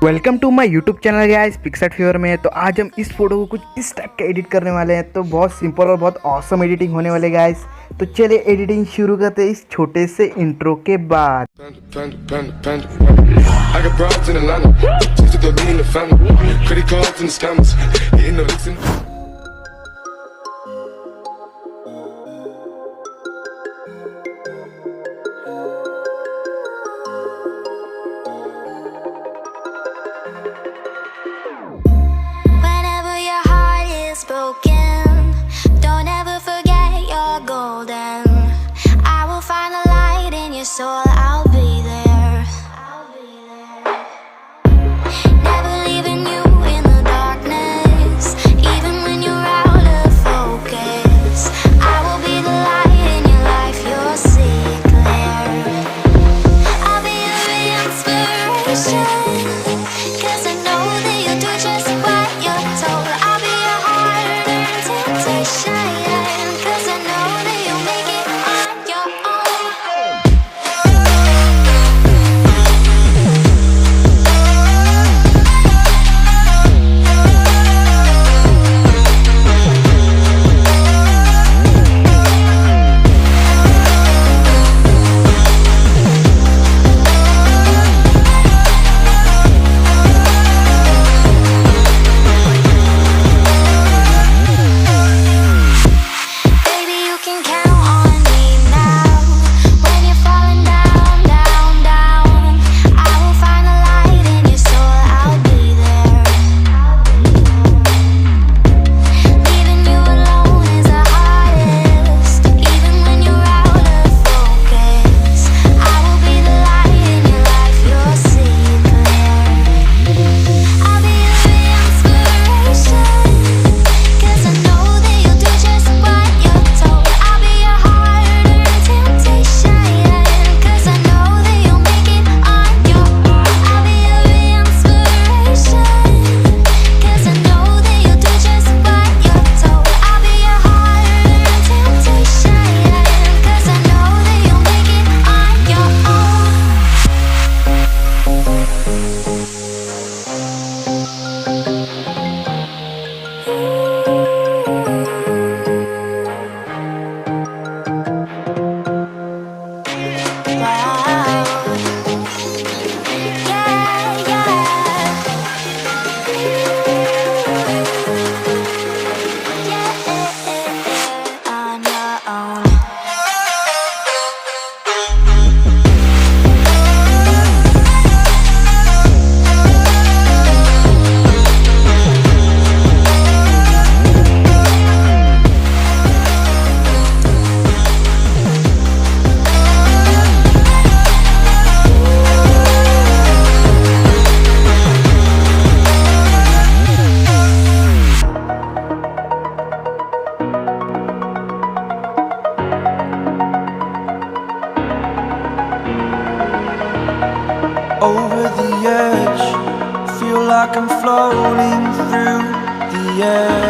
Welcome to my YouTube channel guys पिक्सर्ट favour में। तो आज हम इस फोटो को कुछ इस टाइप का एडिट करने वाले हैं। तो बहुत सिंपल और बहुत ऑसम एडिटिंग होने वाले गाइस। तो चलिए एडिटिंग शुरू करते हैं इस छोटे से इंट्रो के बाद। Broken, don't ever forget you're golden. I will find the light in your soul. I'll be there. Never leaving you in the darkness, even when you're out of focus. I will be the light in your life. You'll see it clear. I'll be your inspiration, 'cause I know that you'll do just what you're told. Cause I know that you'll make it on your over the edge, feel like I'm floating through the air.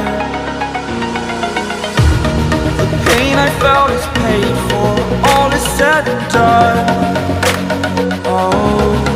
The pain I felt is paid for, all is said and done. Oh,